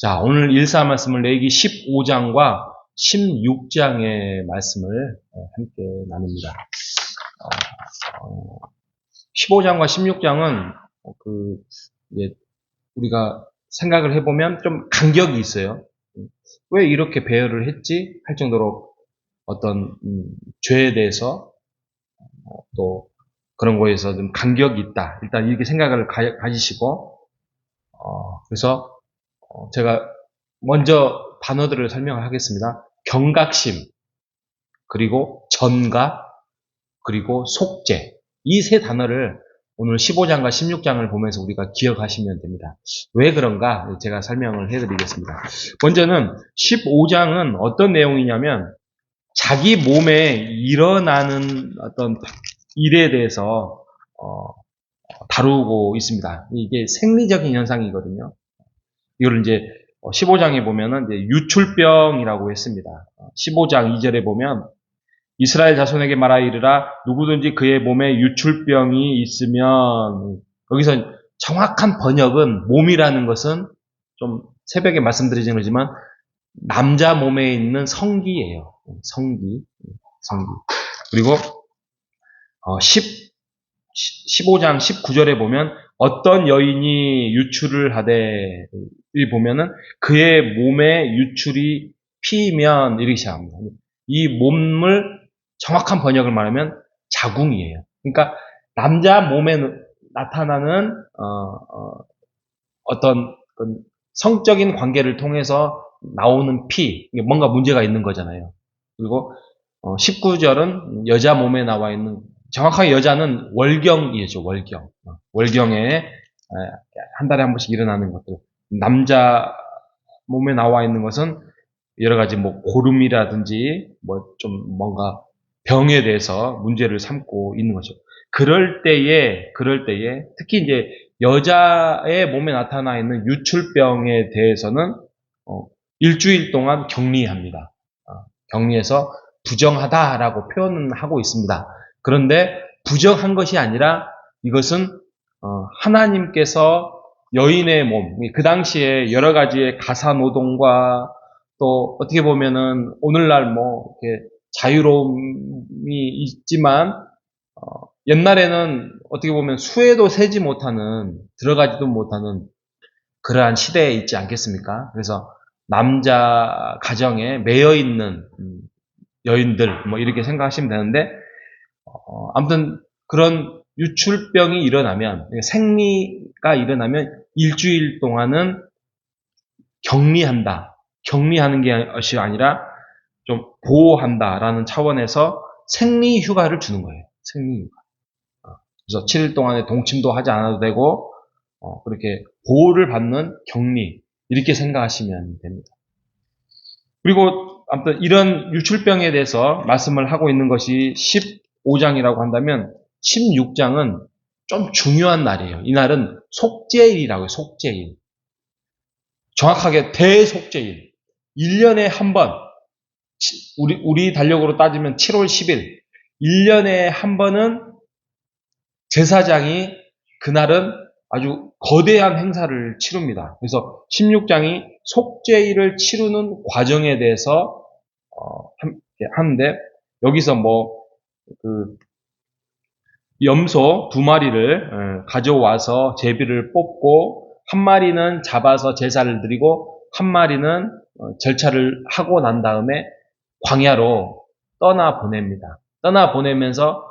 자, 오늘 일사 말씀을 내기 15장과 16장의 말씀을 함께 나눕니다. 15장과 16장은 이제 우리가 생각을 해보면 좀 간격이 있어요. 왜 이렇게 배열을 했지? 할 정도로 어떤 죄에 대해서 또 그런 거에서 좀 간격이 있다. 일단 이렇게 생각을 가지시고 그래서 제가 먼저 단어들을 설명을 하겠습니다. 경각심, 그리고 전가, 그리고 속죄. 이 세 단어를 오늘 15장과 16장을 보면서 우리가 기억하시면 됩니다. 왜 그런가 제가 설명을 해드리겠습니다. 먼저는 15장은 어떤 내용이냐면 자기 몸에 일어나는 어떤 일에 대해서 다루고 있습니다. 이게 생리적인 현상이거든요. 이걸 이제 15장에 보면은 이제 유출병이라고 했습니다. 15장 2절에 보면 이스라엘 자손에게 말하 이르라 누구든지 그의 몸에 유출병이 있으면, 여기서 정확한 번역은 몸이라는 것은 좀 새벽에 말씀드리진 거지만 남자 몸에 있는 성기예요. 성기. 그리고 15장 19절에 보면 어떤 여인이 유출을 하되, 이 보면은 그의 몸에 유출이 피면 이렇게 시작합니다. 이 몸을 정확한 번역을 말하면 자궁이에요. 그러니까 남자 몸에 나타나는 어떤 성적인 관계를 통해서 나오는 피, 뭔가 문제가 있는 거잖아요. 그리고 19절은 여자 몸에 나와 있는, 정확하게 여자는 월경이죠. 월경에 한 달에 한 번씩 일어나는 것들. 남자 몸에 나와 있는 것은 여러 가지 고름이라든지 좀 뭔가 병에 대해서 문제를 삼고 있는 거죠. 그럴 때에 특히 이제 여자의 몸에 나타나 있는 유출병에 대해서는 일주일 동안 격리합니다. 격리해서 부정하다라고 표현은 하고 있습니다. 그런데 부정한 것이 아니라 이것은 하나님께서 여인의 몸, 그 당시에 여러 가지의 가사노동과 또 어떻게 보면은 오늘날 이렇게 자유로움이 있지만 옛날에는 어떻게 보면 수에도 세지 못하는, 들어가지도 못하는 그러한 시대에 있지 않겠습니까? 그래서 남자 가정에 매여 있는 여인들 이렇게 생각하시면 되는데, 아무튼 그런 유출병이 일어나면, 생리가 일어나면 일주일 동안은 격리한다. 격리하는 것이 아니라 좀 보호한다라는 차원에서 생리휴가를 주는 거예요. 생리휴가. 그래서 7일 동안에 동침도 하지 않아도 되고 그렇게 보호를 받는 격리, 이렇게 생각하시면 됩니다. 그리고 아무튼 이런 유출병에 대해서 말씀을 하고 있는 것이 15장이라고 한다면 16장은 좀 중요한 날이에요. 이날은 속죄일이라고 해요. 속죄일. 정확하게 대속죄일. 1년에 한 번, 우리 달력으로 따지면 7월 10일, 1년에 한 번은 제사장이 그날은 아주 거대한 행사를 치릅니다. 그래서 16장이 속죄일을 치르는 과정에 대해서 하는데, 여기서 염소 2마리를 가져와서 제비를 뽑고, 한 마리는 잡아서 제사를 드리고 한 마리는 절차를 하고 난 다음에 광야로 떠나보냅니다. 떠나보내면서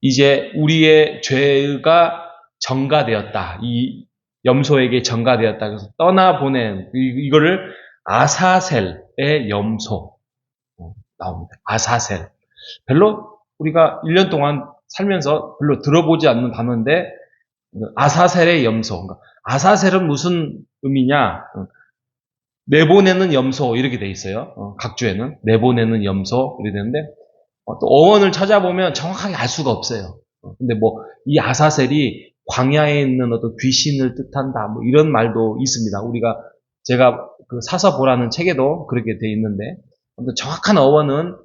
이제 우리의 죄가 전가되었다. 이 염소에게 전가되었다. 그래서 떠나보낸 이거를 아사셀의 염소 나옵니다. 아사셀. 별로 우리가 1년 동안 살면서 별로 들어보지 않는 단어인데, 아사셀의 염소. 그러니까 아사셀은 무슨 의미냐? 내보내는 염소 이렇게 돼 있어요. 각주에는 내보내는 염소 이렇게 되는데, 또 어원을 찾아보면 정확하게 알 수가 없어요. 근데 이 아사셀이 광야에 있는 어떤 귀신을 뜻한다, 이런 말도 있습니다. 제가 사서 보라는 책에도 그렇게 돼 있는데, 정확한 어원은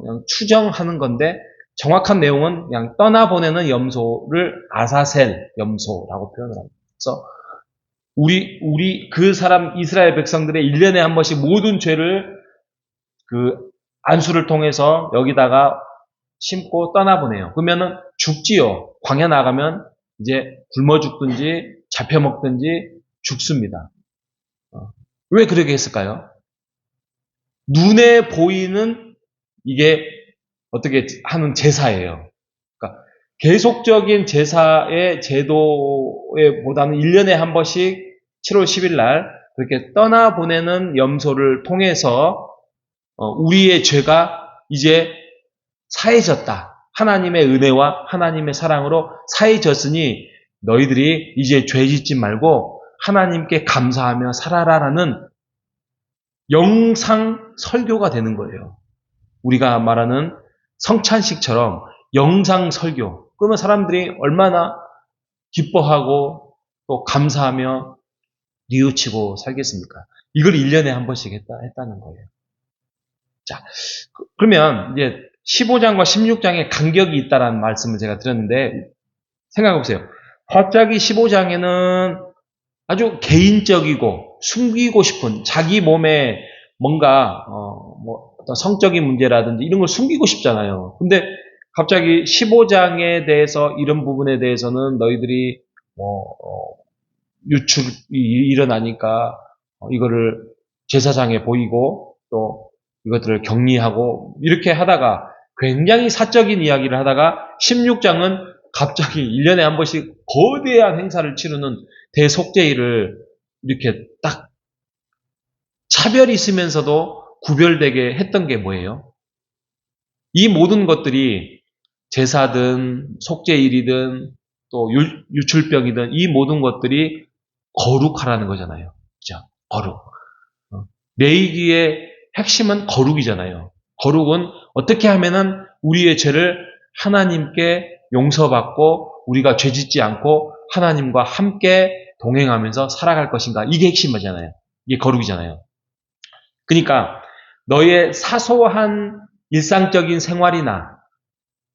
그냥 추정하는 건데, 정확한 내용은 그냥 떠나보내는 염소를 아사셀 염소라고 표현을 합니다. 그래서 그 사람 이스라엘 백성들의 1년에 한 번씩 모든 죄를 그 안수를 통해서 여기다가 심고 떠나보내요. 그러면은 죽지요. 광야 나가면 이제 굶어 죽든지 잡혀 먹든지 죽습니다. 왜 그렇게 했을까요? 눈에 보이는 이게 어떻게 하는 제사예요. 그러니까 계속적인 제사의 제도에 보다는 1년에 한 번씩 7월 10일 날 그렇게 떠나보내는 염소를 통해서 우리의 죄가 이제 사해졌다. 하나님의 은혜와 하나님의 사랑으로 사해졌으니 너희들이 이제 죄 짓지 말고 하나님께 감사하며 살아라라는 영상 설교가 되는 거예요. 우리가 말하는 성찬식처럼 영상 설교. 그러면 사람들이 얼마나 기뻐하고 또 감사하며 뉘우치고 살겠습니까? 이걸 1년에 한 번씩 했다는 거예요. 자, 그러면 이제 15장과 16장에 간격이 있다라는 말씀을 제가 드렸는데 생각해 보세요. 갑자기 15장에는 아주 개인적이고 숨기고 싶은 자기 몸에 뭔가 뭐 어떤 성적인 문제라든지 이런 걸 숨기고 싶잖아요. 근데 갑자기 15장에 대해서 이런 부분에 대해서는 너희들이 유출이 일어나니까 이거를 제사장에 보이고 또 이것들을 격리하고 이렇게 하다가 굉장히 사적인 이야기를 하다가 16장은 갑자기 1년에 한 번씩 거대한 행사를 치르는 대속죄일을 이렇게 딱 차별이 있으면서도 구별되게 했던 게 뭐예요? 이 모든 것들이 제사든 속죄일이든 또 유출병이든 이 모든 것들이 거룩하라는 거잖아요. 그죠? 거룩. 레위기의 핵심은 거룩이잖아요. 거룩은 어떻게 하면은 우리의 죄를 하나님께 용서받고 우리가 죄짓지 않고 하나님과 함께 동행하면서 살아갈 것인가. 이게 핵심이잖아요. 이게 거룩이잖아요. 그러니까 너의 사소한 일상적인 생활이나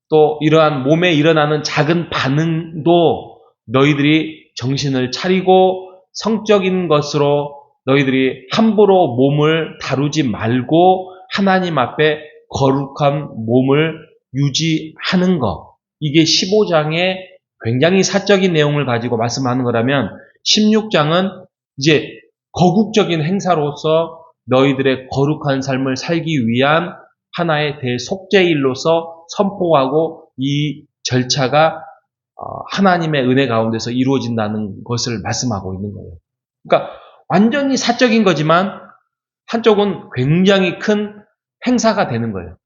또 이러한 몸에 일어나는 작은 반응도 너희들이 정신을 차리고 성적인 것으로 너희들이 함부로 몸을 다루지 말고 하나님 앞에 거룩한 몸을 유지하는 것. 이게 15장의 굉장히 사적인 내용을 가지고 말씀하는 거라면 16장은 이제 거국적인 행사로서 너희들의 거룩한 삶을 살기 위한 하나의 대속죄일로서 선포하고 이 절차가 하나님의 은혜 가운데서 이루어진다는 것을 말씀하고 있는 거예요. 그러니까 완전히 사적인 거지만 한쪽은 굉장히 큰 행사가 되는 거예요.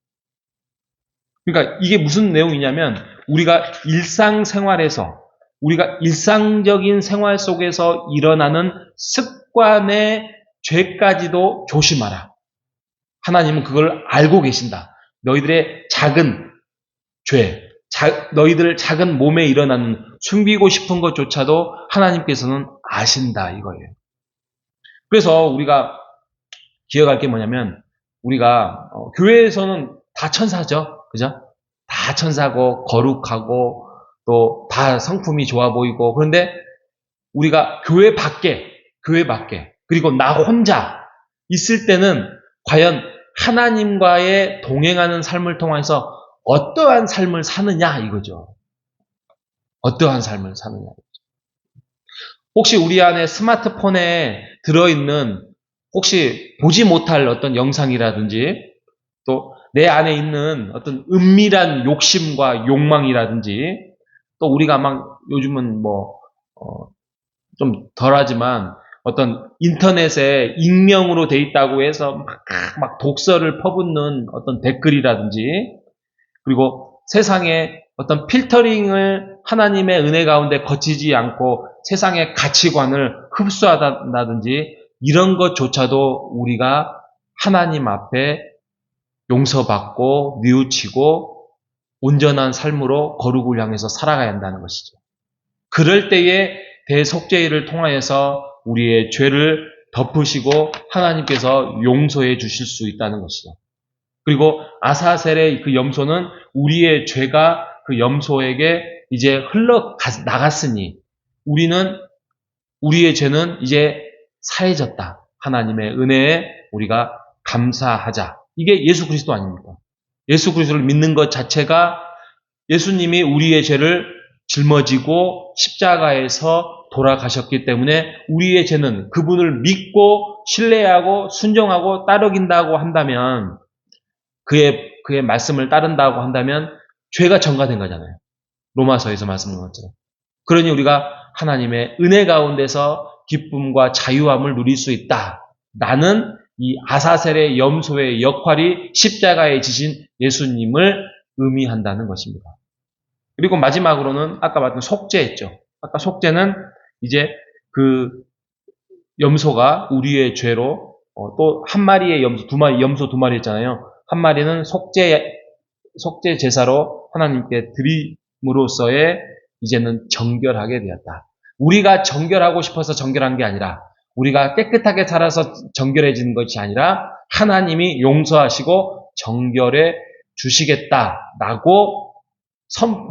그러니까 이게 무슨 내용이냐면 우리가 일상생활에서 우리가 일상적인 생활 속에서 일어나는 습관의 죄까지도 조심하라. 하나님은 그걸 알고 계신다. 너희들의 작은 죄, 너희들 작은 몸에 일어나는 숨기고 싶은 것조차도 하나님께서는 아신다 이거예요. 그래서 우리가 기억할 게 뭐냐면 우리가 교회에서는 다 천사죠. 그죠? 다 천사고 거룩하고 또 다 성품이 좋아 보이고 그런데 우리가 교회 밖에 그리고 나 혼자 있을 때는 과연 하나님과의 동행하는 삶을 통해서 어떠한 삶을 사느냐 이거죠. 어떠한 삶을 사느냐. 혹시 우리 안에 스마트폰에 들어있는 혹시 보지 못할 어떤 영상이라든지 또 내 안에 있는 어떤 은밀한 욕심과 욕망이라든지 또 우리가 막 요즘은 좀 덜하지만 어떤 인터넷에 익명으로 돼 있다고 해서 막 독서를 퍼붓는 어떤 댓글이라든지 그리고 세상에 어떤 필터링을 하나님의 은혜 가운데 거치지 않고 세상의 가치관을 흡수한다든지 이런 것조차도 우리가 하나님 앞에 용서받고 뉘우치고 온전한 삶으로 거룩을 향해서 살아가야 한다는 것이죠. 그럴 때에 대속죄일을 통하여서 우리의 죄를 덮으시고 하나님께서 용서해 주실 수 있다는 것이죠. 그리고 아사셀의 그 염소는 우리의 죄가 그 염소에게 이제 흘러 나갔으니 우리는 우리의 죄는 이제 사해졌다. 하나님의 은혜에 우리가 감사하자. 이게 예수 그리스도 아닙니까? 예수 그리스도를 믿는 것 자체가 예수님이 우리의 죄를 짊어지고 십자가에서 돌아가셨기 때문에 우리의 죄는 그분을 믿고 신뢰하고 순종하고 따르긴다고 한다면 그의 말씀을 따른다고 한다면 죄가 전가된 거잖아요. 로마서에서 말씀한 것처럼. 그러니 우리가 하나님의 은혜 가운데서 기쁨과 자유함을 누릴 수 있다. 나는 이 아사셀의 염소의 역할이 십자가에 지신 예수님을 의미한다는 것입니다. 그리고 마지막으로는 아까 말했던 속죄했죠. 아까 속죄는 이제 그 염소가 우리의 죄로 또 한 마리의 염소 두 마리 있잖아요. 한 마리는 속죄 제사로 하나님께 드림으로써의 이제는 정결하게 되었다. 우리가 정결하고 싶어서 정결한 게 아니라 우리가 깨끗하게 살아서 정결해지는 것이 아니라 하나님이 용서하시고 정결해 주시겠다라고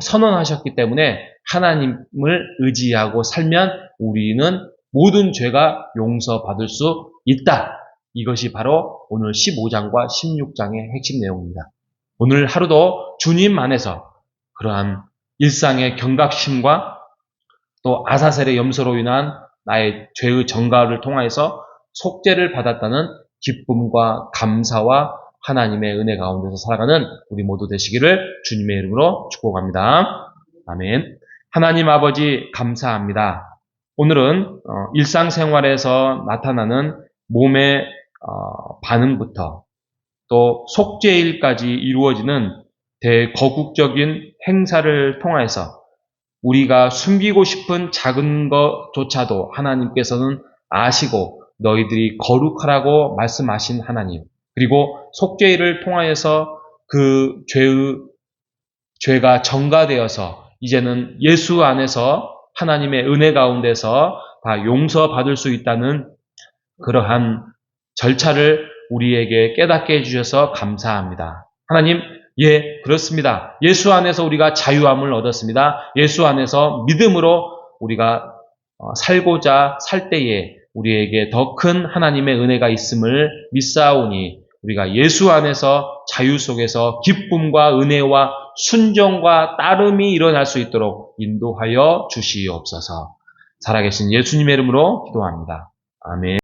선언하셨기 때문에 하나님을 의지하고 살면 우리는 모든 죄가 용서받을 수 있다. 이것이 바로 오늘 15장과 16장의 핵심 내용입니다. 오늘 하루도 주님 안에서 그러한 일상의 경각심과 또 아사셀의 염소로 인한 나의 죄의 정가를 통하여서 속죄를 받았다는 기쁨과 감사와 하나님의 은혜 가운데서 살아가는 우리 모두 되시기를 주님의 이름으로 축복합니다. 아멘. 하나님 아버지 감사합니다. 오늘은 일상생활에서 나타나는 몸의 반응부터 또 속죄일까지 이루어지는 대거국적인 행사를 통해서 우리가 숨기고 싶은 작은 것조차도 하나님께서는 아시고 너희들이 거룩하라고 말씀하신 하나님, 그리고 속죄일을 통하여서 그 죄가 전가되어서 이제는 예수 안에서 하나님의 은혜 가운데서 다 용서받을 수 있다는 그러한 절차를 우리에게 깨닫게 해주셔서 감사합니다. 하나님, 예, 그렇습니다. 예수 안에서 우리가 자유함을 얻었습니다. 예수 안에서 믿음으로 우리가 살고자 살 때에 우리에게 더 큰 하나님의 은혜가 있음을 믿사오니 우리가 예수 안에서 자유 속에서 기쁨과 은혜와 순종과 따름이 일어날 수 있도록 인도하여 주시옵소서. 살아계신 예수님의 이름으로 기도합니다. 아멘.